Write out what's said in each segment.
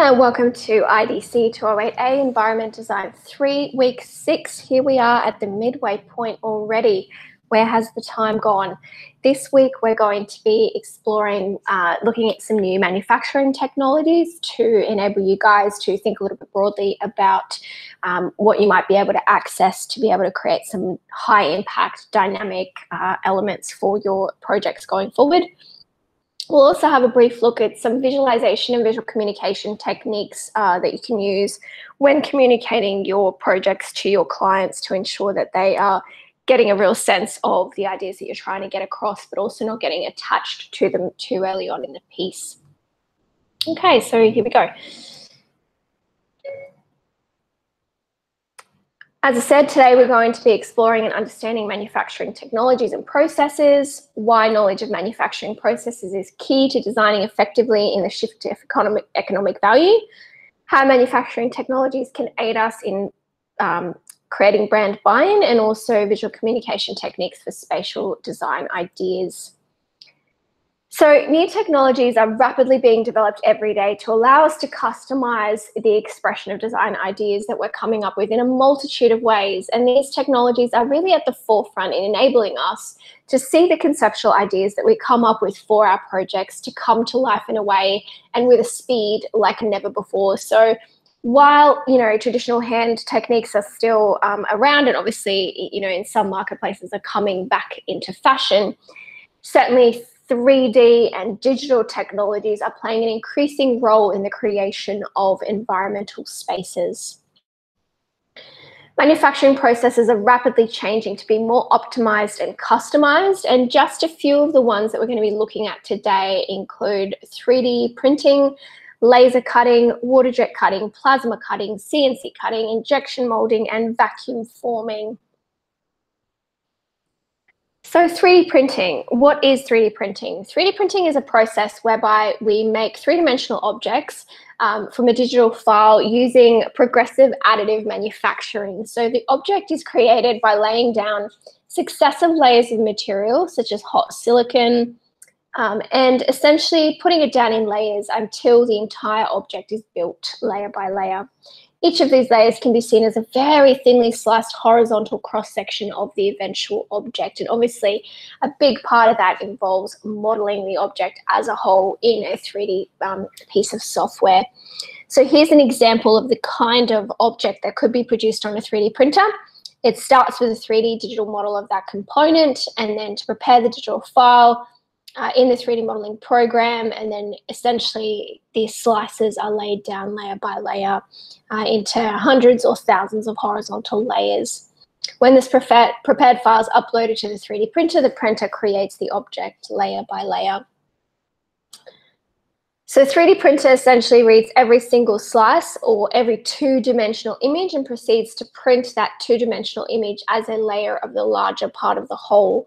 Welcome to IDC208A Environment Design 3, Week 6. Here we are at the midway point already. Where has the time gone? This week we're going to be exploring, looking at some new manufacturing technologies to enable you guys to think a little bit broadly about what you might be able to access to be able to create some high impact dynamic elements for your projects going forward. We'll also have a brief look at some visualization and visual communication techniques that you can use when communicating your projects to your clients to ensure that they are getting a real sense of the ideas that you're trying to get across, but also not getting attached to them too early on in the piece. Okay, so here we go. As I said, today we're going to be exploring and understanding manufacturing technologies and processes, why knowledge of manufacturing processes is key to designing effectively in the shift to economic value, how manufacturing technologies can aid us in creating brand buy-in, and also visual communication techniques for spatial design ideas. So new technologies are rapidly being developed every day to allow us to customize the expression of design ideas that we're coming up with in a multitude of ways. And these technologies are really at the forefront in enabling us to see the conceptual ideas that we come up with for our projects to come to life in a way and with a speed like never before. So while, traditional hand techniques are still around, and obviously, in some marketplaces are coming back into fashion, certainly 3D and digital technologies are playing an increasing role in the creation of environmental spaces. Manufacturing processes are rapidly changing to be more optimized and customized, and just a few of the ones that we're going to be looking at today include 3D printing, laser cutting, water jet cutting, plasma cutting, CNC cutting, injection molding, and vacuum forming. So 3D printing, what is 3D printing? 3D printing is a process whereby we make three-dimensional objects from a digital file using progressive additive manufacturing. So the object is created by laying down successive layers of material, such as hot silicon, and essentially putting it down in layers until the entire object is built layer by layer. Each of these layers can be seen as a very thinly sliced horizontal cross-section of the eventual object. And obviously, a big part of that involves modeling the object as a whole in a 3D piece of software. So here's an example of the kind of object that could be produced on a 3D printer. It starts with a 3D digital model of that component, and then to prepare the digital file, in the 3D modeling program, and then essentially these slices are laid down layer by layer into hundreds or thousands of horizontal layers. When this prepared file is uploaded to the 3D printer, the printer creates the object layer by layer. So 3D printer essentially reads every single slice or every two-dimensional image and proceeds to print that two-dimensional image as a layer of the larger part of the whole.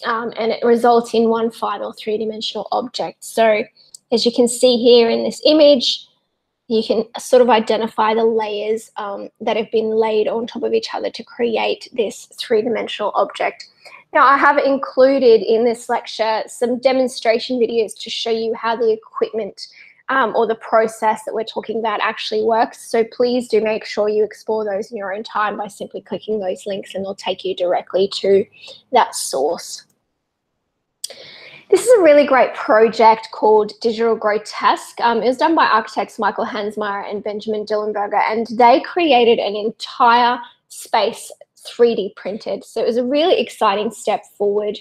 And it results in one final three-dimensional object. So as you can see here in this image, you can sort of identify the layers that have been laid on top of each other to create this three-dimensional object. Now, I have included in this lecture some demonstration videos to show you how the equipment or the process that we're talking about actually works. So please do make sure you explore those in your own time by simply clicking those links, and they'll take you directly to that source. This is a really great project called Digital Grotesque. It was done by architects Michael Hansmeyer and Benjamin Dillenberger, and they created an entire space 3D printed. So it was a really exciting step forward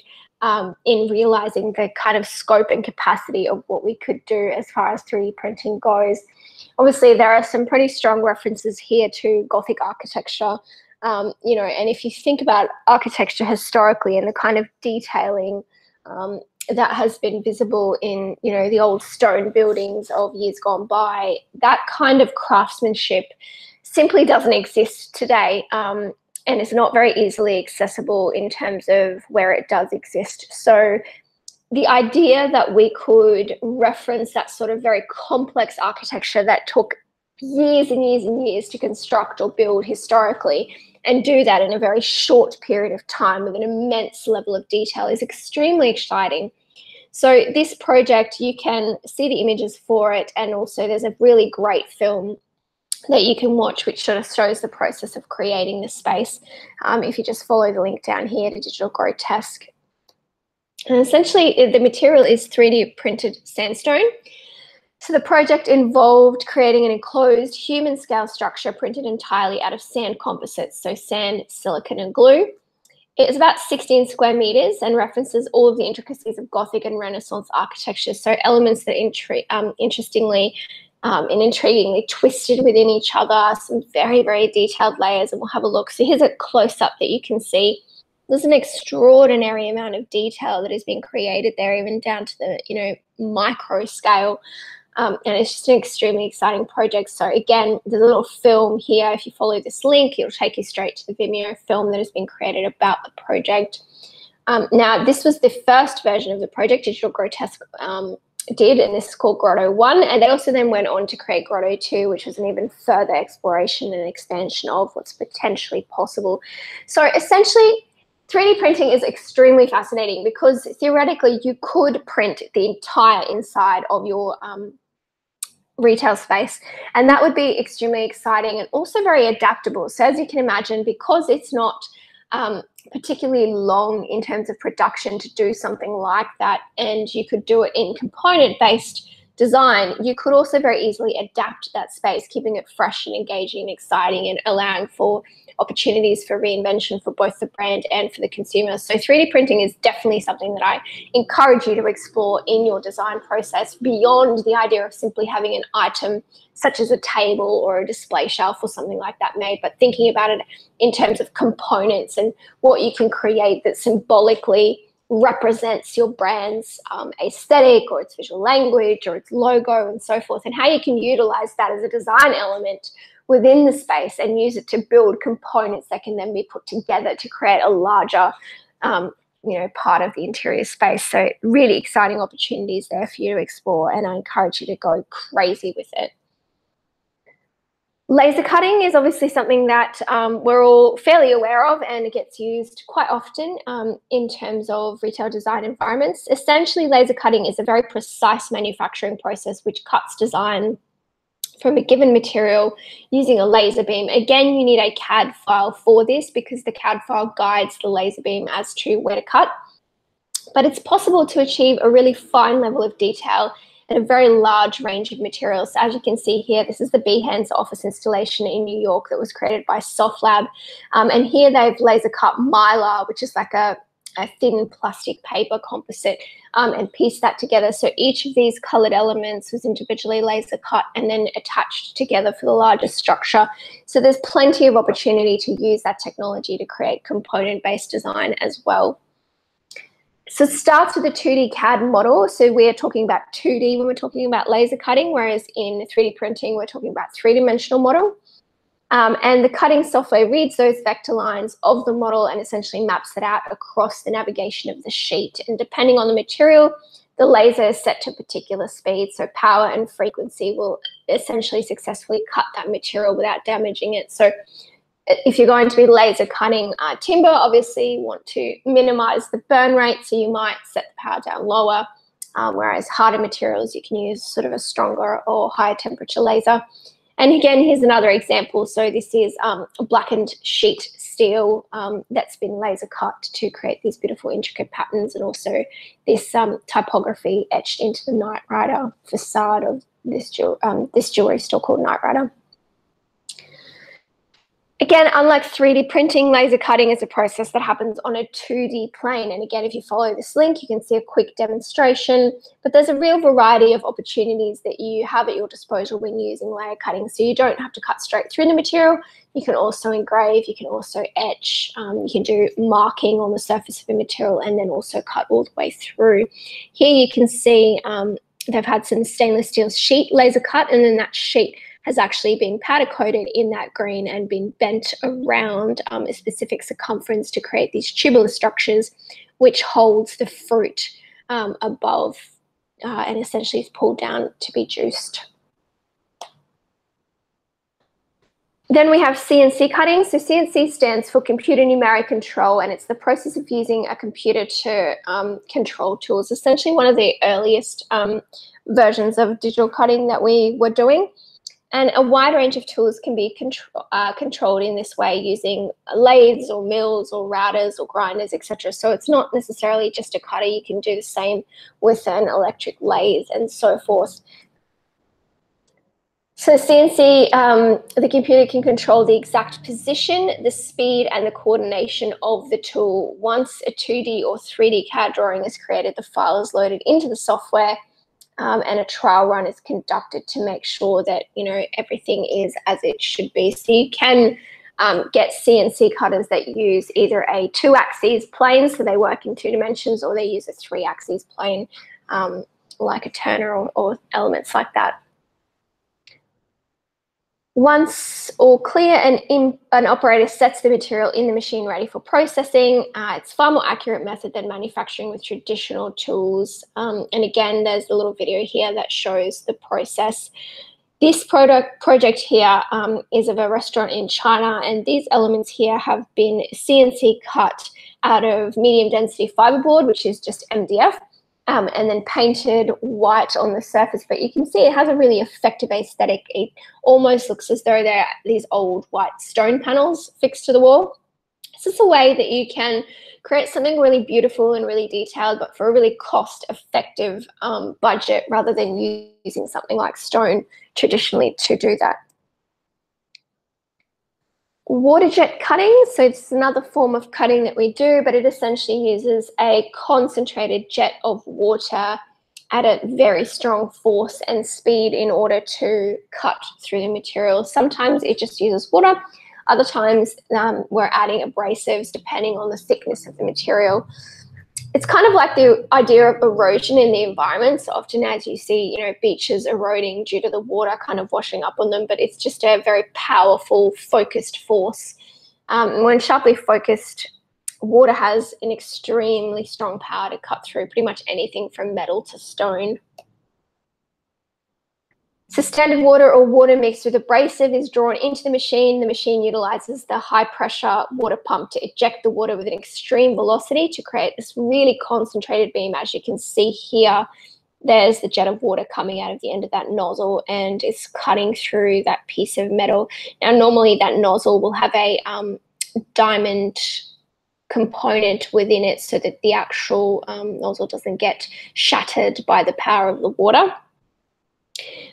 in realizing the kind of scope and capacity of what we could do as far as 3D printing goes. Obviously, there are some pretty strong references here to Gothic architecture, and if you think about architecture historically and the kind of detailing that has been visible in, the old stone buildings of years gone by, that kind of craftsmanship simply doesn't exist today. And it's not very easily accessible in terms of where it does exist. So the idea that we could reference that sort of very complex architecture that took years and years and years to construct or build historically, and do that in a very short period of time with an immense level of detail is extremely exciting. So this project, you can see the images for it, and also there's a really great film that you can watch which sort of shows the process of creating the space, if you just follow the link down here to Digital Grotesque. And essentially the material is 3D printed sandstone. So the project involved creating an enclosed human scale structure printed entirely out of sand composites, so sand, silicon and glue. It is about 16 square meters and references all of the intricacies of Gothic and Renaissance architecture, so elements that interestingly and intriguingly twisted within each other, some very, very detailed layers, and we'll have a look. So here's a close-up that you can see. There's an extraordinary amount of detail that is being created there, even down to the micro scale. And it's just an extremely exciting project. So again, there's a little film here. If you follow this link, it'll take you straight to the Vimeo film that has been created about the project. Now, this was the first version of the project Digital Grotesque did, and this is called Grotto 1. And they also then went on to create Grotto 2, which was an even further exploration and expansion of what's potentially possible. So essentially, 3D printing is extremely fascinating because theoretically you could print the entire inside of your retail space, and that would be extremely exciting and also very adaptable. So as you can imagine, because it's not particularly long in terms of production to do something like that, and you could do it in component-based design, you could also very easily adapt that space, keeping it fresh and engaging and exciting and allowing for opportunities for reinvention for both the brand and for the consumer. So 3D printing is definitely something that I encourage you to explore in your design process, beyond the idea of simply having an item such as a table or a display shelf or something like that made, but thinking about it in terms of components and what you can create that symbolically represents your brand's aesthetic or its visual language or its logo and so forth, and how you can utilize that as a design element within the space and use it to build components that can then be put together to create a larger part of the interior space. So really exciting opportunities there for you to explore, and I encourage you to go crazy with it. Laser cutting is obviously something that we're all fairly aware of, and it gets used quite often in terms of retail design environments. Essentially, laser cutting is a very precise manufacturing process which cuts design from a given material using a laser beam. Again, you need a CAD file for this because the CAD file guides the laser beam as to where to cut. But it's possible to achieve a really fine level of detail and a very large range of materials. So as you can see here, this is the Behance office installation in New York that was created by SoftLab. And here they've laser cut mylar, which is like a thin plastic paper composite, and pieced that together. So each of these colored elements was individually laser cut and then attached together for the larger structure. So there's plenty of opportunity to use that technology to create component-based design as well. So it starts with a 2D CAD model. So we're talking about 2D when we're talking about laser cutting, whereas in 3D printing, we're talking about three-dimensional model. And the cutting software reads those vector lines of the model and essentially maps it out across the navigation of the sheet. And depending on the material, the laser is set to a particular speed. So power and frequency will essentially successfully cut that material without damaging it. So if you're going to be laser cutting timber, obviously you want to minimize the burn rate, so you might set the power down lower, whereas harder materials, you can use sort of a stronger or higher temperature laser. And again, here's another example. So this is a blackened sheet steel that's been laser cut to create these beautiful intricate patterns, and also this typography etched into the Knight Rider facade of this jewelry store called Knight Rider. Again, unlike 3D printing, laser cutting is a process that happens on a 2D plane. And again, if you follow this link, you can see a quick demonstration, but there's a real variety of opportunities that you have at your disposal when using layer cutting. So you don't have to cut straight through the material. You can also engrave, you can also etch, you can do marking on the surface of a material, and then also cut all the way through. Here you can see they've had some stainless steel sheet laser cut, and then that sheet has actually been powder coated in that green and been bent around a specific circumference to create these tubular structures, which holds the fruit above and essentially is pulled down to be juiced. Then we have CNC cutting. So CNC stands for computer numeric control, and it's the process of using a computer to control tools. Essentially one of the earliest versions of digital cutting that we were doing. And a wide range of tools can be controlled in this way using lathes or mills or routers or grinders, etc. So it's not necessarily just a cutter. You can do the same with an electric lathe and so forth. So CNC, the computer can control the exact position, the speed, and the coordination of the tool. Once a 2D or 3D CAD drawing is created, the file is loaded into the software, and a trial run is conducted to make sure that, you know, everything is as it should be. So you can get CNC cutters that use either a 2-axis plane, so they work in 2 dimensions, or they use a 3-axis plane, like a turner or elements like that. Once all clear, an operator sets the material in the machine ready for processing. It's a far more accurate method than manufacturing with traditional tools. And again, there's a little video here that shows the process. This project here is of a restaurant in China, and these elements here have been CNC cut out of medium density fiberboard, which is just MDF. And then painted white on the surface, but you can see it has a really effective aesthetic. It almost looks as though they're these old white stone panels fixed to the wall. This is a way that you can create something really beautiful and really detailed, but for a really cost-effective budget, rather than using something like stone traditionally to do that. Water jet cutting, so it's another form of cutting that we do, but it essentially uses a concentrated jet of water at a very strong force and speed in order to cut through the material. Sometimes it just uses water, other times we're adding abrasives depending on the thickness of the material. It's kind of like the idea of erosion in the environment. So often as you see, you know, beaches eroding due to the water kind of washing up on them, but it's just a very powerful, focused force. When sharply focused, water has an extremely strong power to cut through pretty much anything from metal to stone. So standard water or water mixed with abrasive is drawn into the machine. The machine utilizes the high pressure water pump to eject the water with an extreme velocity to create this really concentrated beam. As you can see here, there's the jet of water coming out of the end of that nozzle, and it's cutting through that piece of metal. Now, normally that nozzle will have a diamond component within it so that the actual nozzle doesn't get shattered by the power of the water.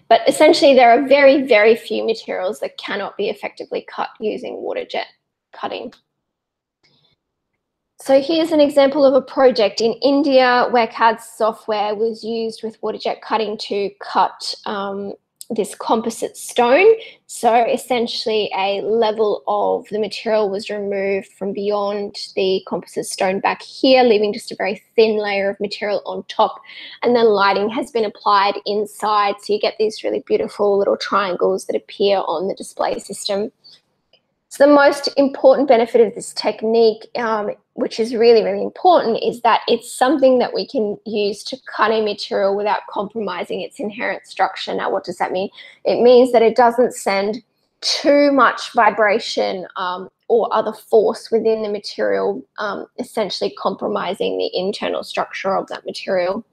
But essentially, there are very, very few materials that cannot be effectively cut using water jet cutting. So here's an example of a project in India where CAD software was used with water jet cutting to cut this composite stone. So essentially a level of the material was removed from beyond the composite stone back here, leaving just a very thin layer of material on top. And then lighting has been applied inside. So you get these really beautiful little triangles that appear on the display system. So the most important benefit of this technique, which is really, really important, is that it's something that we can use to cut a material without compromising its inherent structure. Now, what does that mean? It means that it doesn't send too much vibration or other force within the material, essentially compromising the internal structure of that material.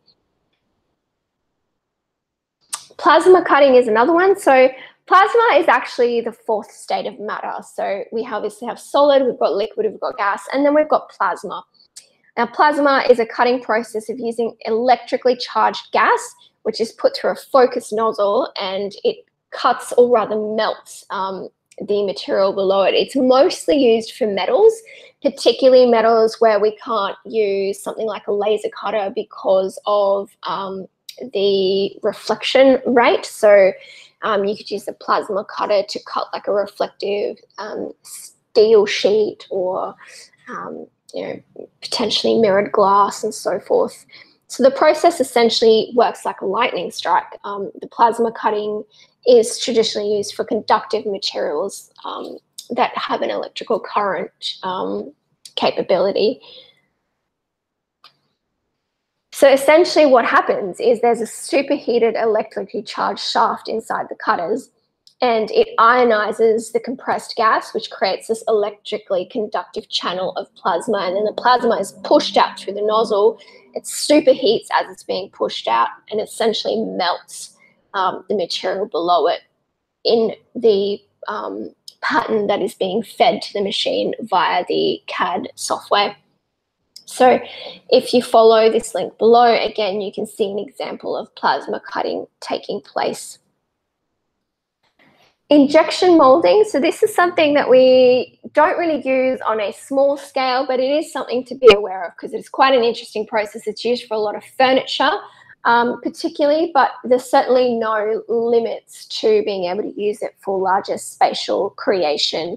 Plasma cutting is another one. So plasma is actually the fourth state of matter. So we obviously have solid, we've got liquid, we've got gas, and then we've got plasma. Now, plasma is a cutting process of using electrically charged gas, which is put through a focused nozzle, and it cuts, or rather melts, the material below it. It's mostly used for metals, particularly metals where we can't use something like a laser cutter because of the reflection rate. So you could use a plasma cutter to cut like a reflective steel sheet, or you know, potentially mirrored glass and so forth. So the process essentially works like a lightning strike. The plasma cutting is traditionally used for conductive materials that have an electrical current capability. So essentially what happens is there's a superheated electrically charged shaft inside the cutters, and it ionizes the compressed gas, which creates this electrically conductive channel of plasma, and then the plasma is pushed out through the nozzle. It superheats as it's being pushed out and essentially melts the material below it in the pattern that is being fed to the machine via the CAD software. So if you follow this link below, again, you can see an example of plasma cutting taking place. Injection molding. So this is something that we don't really use on a small scale, but it is something to be aware of because it's quite an interesting process. It's used for a lot of furniture, particularly, but there's certainly no limits to being able to use it for larger spatial creation.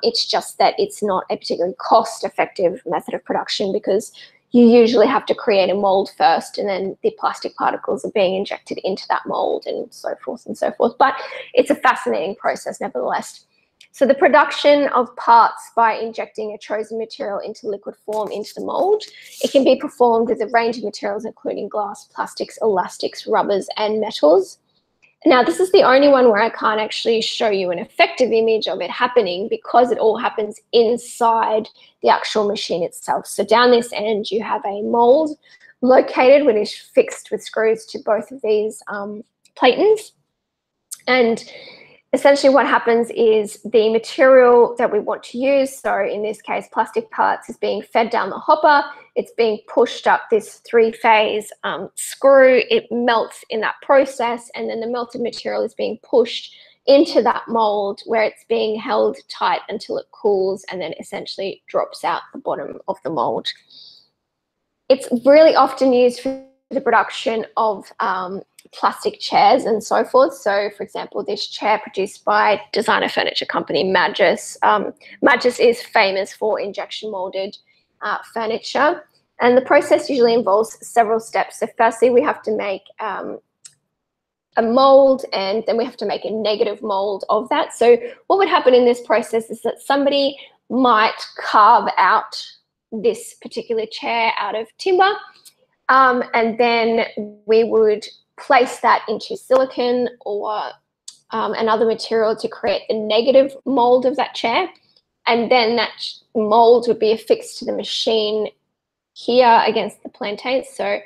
It's just that it's not a particularly cost-effective method of production because you usually have to create a mold first and then the plastic particles are being injected into that mold and so forth and so forth. But it's a fascinating process nevertheless. So the production of parts by injecting a chosen material into liquid form into the mold, it can be performed with a range of materials including glass, plastics, elastics, rubbers, and metals. Now, this is the only one where I can't actually show you an effective image of it happening because it all happens inside the actual machine itself. So down this end, you have a mold located, which is fixed with screws to both of these platens. And essentially what happens is the material that we want to use, so in this case, plastic parts, is being fed down the hopper. It's being pushed up this three-phase screw. It melts in that process, and then the melted material is being pushed into that mold where it's being held tight until it cools and then essentially drops out the bottom of the mold. It's really often used for the production of plastic chairs and so forth. So, for example, this chair produced by designer furniture company Magis. Magis is famous for injection molded furniture, and the process usually involves several steps. So firstly, we have to make a mold, and then we have to make a negative mold of that. So what would happen in this process is that somebody might carve out this particular chair out of timber, and then we would place that into silicone or another material to create a negative mold of that chair. And then that mold would be affixed to the machine here against the plantain. So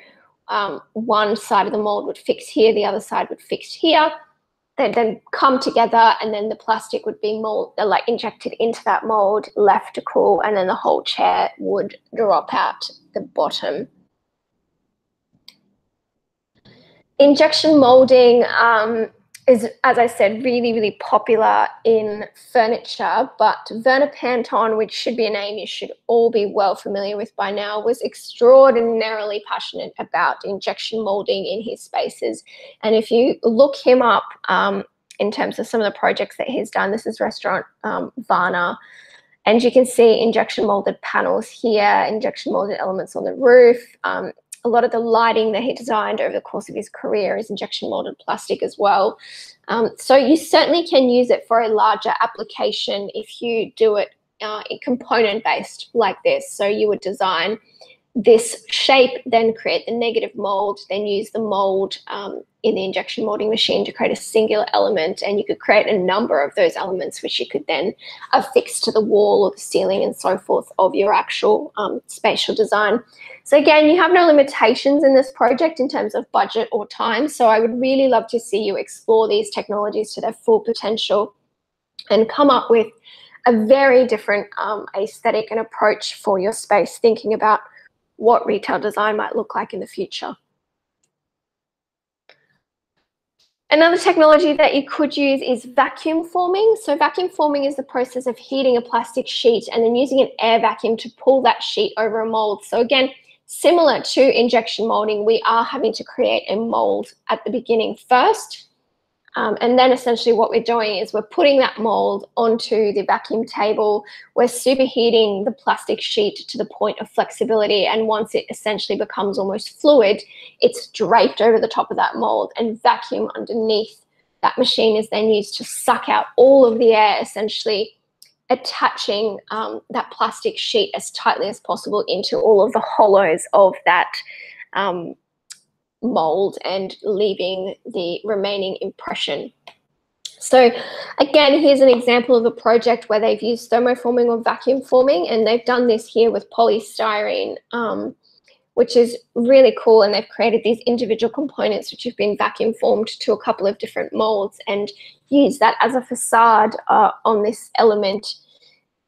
one side of the mold would fix here, the other side would fix here. They'd then come together, and then the plastic would be injected into that mold, left to cool, and then the whole chair would drop out the bottom. Injection molding is, as I said, really, really popular in furniture, but Werner Panton, which should be a name you should all be well familiar with by now, was extraordinarily passionate about injection molding in his spaces. And if you look him up in terms of some of the projects that he's done, this is restaurant Varna, and you can see injection molded panels here, injection molded elements on the roof. A lot of the lighting that he designed over the course of his career is injection molded plastic as well. So you certainly can use it for a larger application if you do it component based like this. So you would design this shape, then create the negative mold, then use the mold in the injection molding machine to create a singular element, and you could create a number of those elements which you could then affix to the wall or the ceiling and so forth of your actual spatial design. So again, you have no limitations in this project in terms of budget or time, so I would really love to see you explore these technologies to their full potential and come up with a very different aesthetic and approach for your space, thinking about what retail design might look like in the future. Another technology that you could use is vacuum forming. So vacuum forming is the process of heating a plastic sheet and then using an air vacuum to pull that sheet over a mold. So again, similar to injection molding, we are having to create a mold at the beginning first. And then essentially what we're doing is we're putting that mold onto the vacuum table. We're superheating the plastic sheet to the point of flexibility. And once it essentially becomes almost fluid, it's draped over the top of that mold, and vacuum underneath that machine is then used to suck out all of the air, essentially attaching that plastic sheet as tightly as possible into all of the hollows of that mold and leaving the remaining impression. So again, here's an example of a project where they've used thermoforming or vacuum forming, and they've done this here with polystyrene, which is really cool. And they've created these individual components which have been vacuum formed to a couple of different molds and used that as a facade on this element.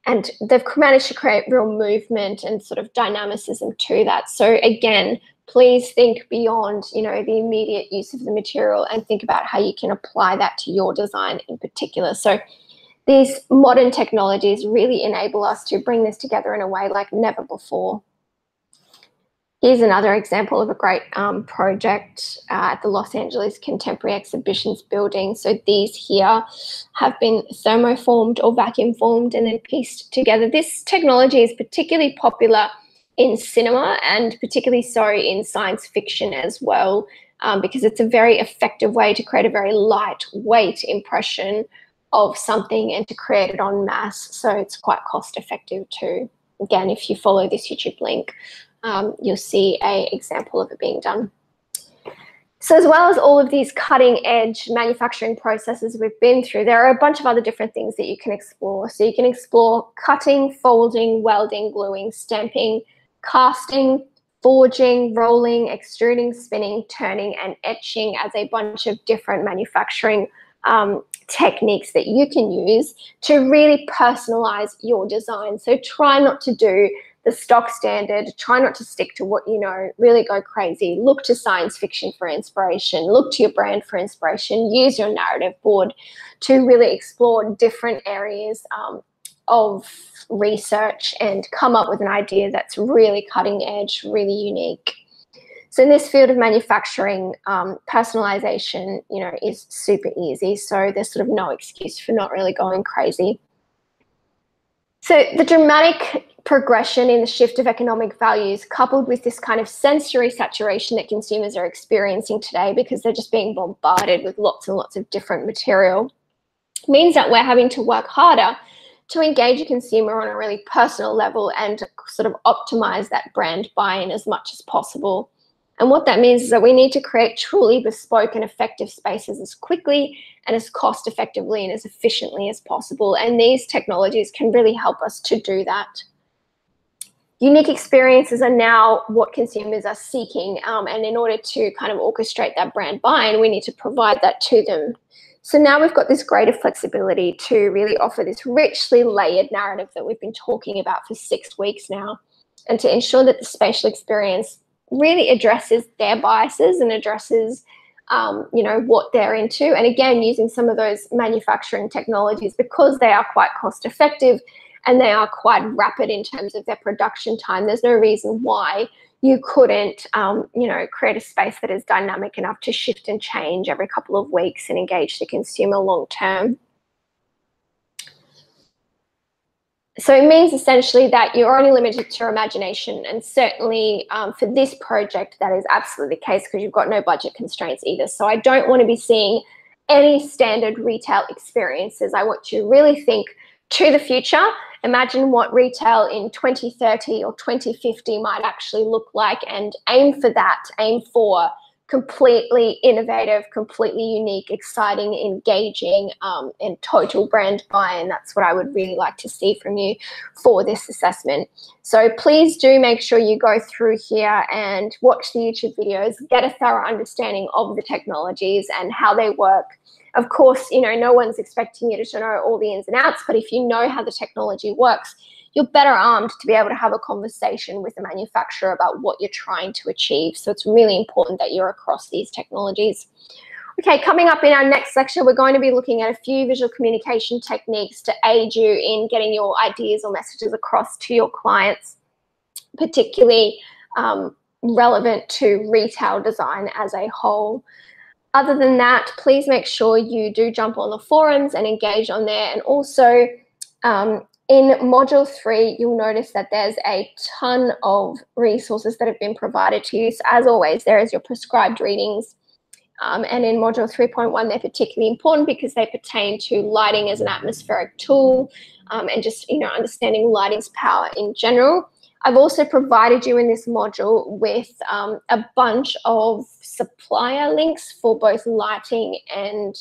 And they've managed to create real movement and sort of dynamicism to that. So again, please think beyond, you know, the immediate use of the material and think about how you can apply that to your design in particular. So these modern technologies really enable us to bring this together in a way like never before. Here's another example of a great project at the Los Angeles Contemporary Exhibitions building. So these here have been thermoformed or vacuum formed and then pieced together. This technology is particularly popular in cinema and particularly so in science fiction as well, because it's a very effective way to create a very lightweight impression of something and to create it en masse. So it's quite cost effective too. Again, if you follow this YouTube link, you'll see an example of it being done. So as well as all of these cutting edge manufacturing processes we've been through, there are a bunch of other different things that you can explore. So you can explore cutting, folding, welding, gluing, stamping, casting, forging, rolling, extruding, spinning, turning, and etching as a bunch of different manufacturing techniques that you can use to really personalize your design. So try not to do the stock standard, try not to stick to what you know, really go crazy. Look to science fiction for inspiration, look to your brand for inspiration, use your narrative board to really explore different areas of research and come up with an idea that's really cutting edge, really unique. So in this field of manufacturing, personalization, you know, is super easy. So there's sort of no excuse for not really going crazy. So the dramatic progression in the shift of economic values, coupled with this kind of sensory saturation that consumers are experiencing today because they're just being bombarded with lots and lots of different material, means that we're having to work harder to engage a consumer on a really personal level and sort of optimize that brand buy-in as much as possible. And what that means is that we need to create truly bespoke and effective spaces as quickly and as cost effectively and as efficiently as possible. And these technologies can really help us to do that. Unique experiences are now what consumers are seeking. And in order to kind of orchestrate that brand buy-in, we need to provide that to them. So now we've got this greater flexibility to really offer this richly layered narrative that we've been talking about for 6 weeks now, and to ensure that the spatial experience really addresses their biases and addresses, you know, what they're into. And again, using some of those manufacturing technologies, because they are quite cost effective and they are quite rapid in terms of their production time, there's no reason why you couldn't, you know, create a space that is dynamic enough to shift and change every couple of weeks and engage the consumer long term. So it means essentially that you're only limited to your imagination, and certainly for this project that is absolutely the case because you've got no budget constraints either. So I don't want to be seeing any standard retail experiences. I want you to really think to the future. Imagine what retail in 2030 or 2050 might actually look like, and aim for that. Aim for completely innovative, completely unique, exciting, engaging, and total brand buy-in. That's what I would really like to see from you for this assessment. So please do make sure you go through here and watch the YouTube videos, get a thorough understanding of the technologies and how they work. Of course, you know, no one's expecting you to know all the ins and outs, but if you know how the technology works, you're better armed to be able to have a conversation with the manufacturer about what you're trying to achieve. So it's really important that you're across these technologies. Okay, coming up in our next lecture, we're going to be looking at a few visual communication techniques to aid you in getting your ideas or messages across to your clients, particularly relevant to retail design as a whole. Other than that, please make sure you do jump on the forums and engage on there. And also, in Module 3, you'll notice that there's a ton of resources that have been provided to you. So as always, there is your prescribed readings. And in Module 3.1, they're particularly important because they pertain to lighting as an atmospheric tool, and just, you know, understanding lighting's power in general. I've also provided you in this module with a bunch of supplier links for both lighting and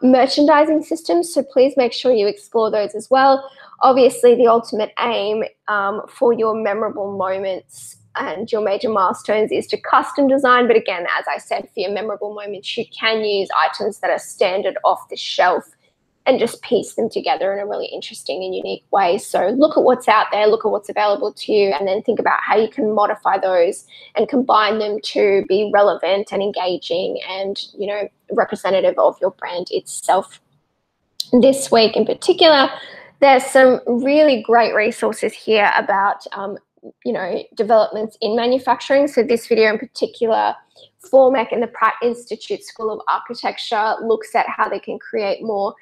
merchandising systems, so please make sure you explore those as well. Obviously, the ultimate aim for your memorable moments and your major milestones is to custom design, but again, as I said, for your memorable moments, you can use items that are standard off the shelf and just piece them together in a really interesting and unique way. So look at what's out there, look at what's available to you, and then think about how you can modify those and combine them to be relevant and engaging and, you know, representative of your brand itself. This week in particular, there's some really great resources here about, you know, developments in manufacturing. So this video in particular, Formec and the Pratt Institute School of Architecture looks at how they can create more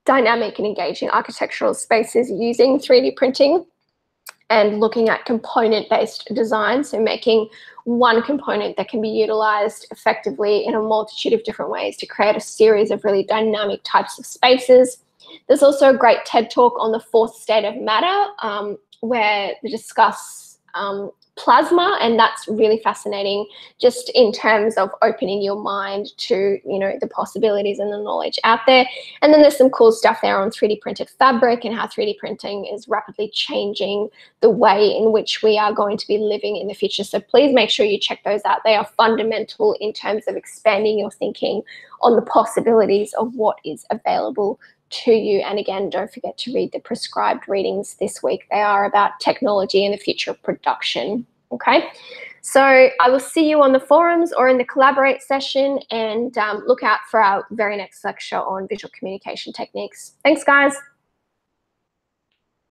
dynamic and engaging architectural spaces using 3D printing and looking at component-based design, so making one component that can be utilized effectively in a multitude of different ways to create a series of really dynamic types of spaces. There's also a great TED Talk on the fourth state of matter where they discuss plasma, and that's really fascinating just in terms of opening your mind to, you know, the possibilities and the knowledge out there. And then there's some cool stuff there on 3D printed fabric and how 3D printing is rapidly changing the way in which we are going to be living in the future. So please make sure you check those out. They are fundamental in terms of expanding your thinking on the possibilities of what is available to you. And again, don't forget to read the prescribed readings this week. They are about technology and the future of production. Okay, so I will see you on the forums or in the Collaborate session, and look out for our very next lecture on visual communication techniques. Thanks, guys.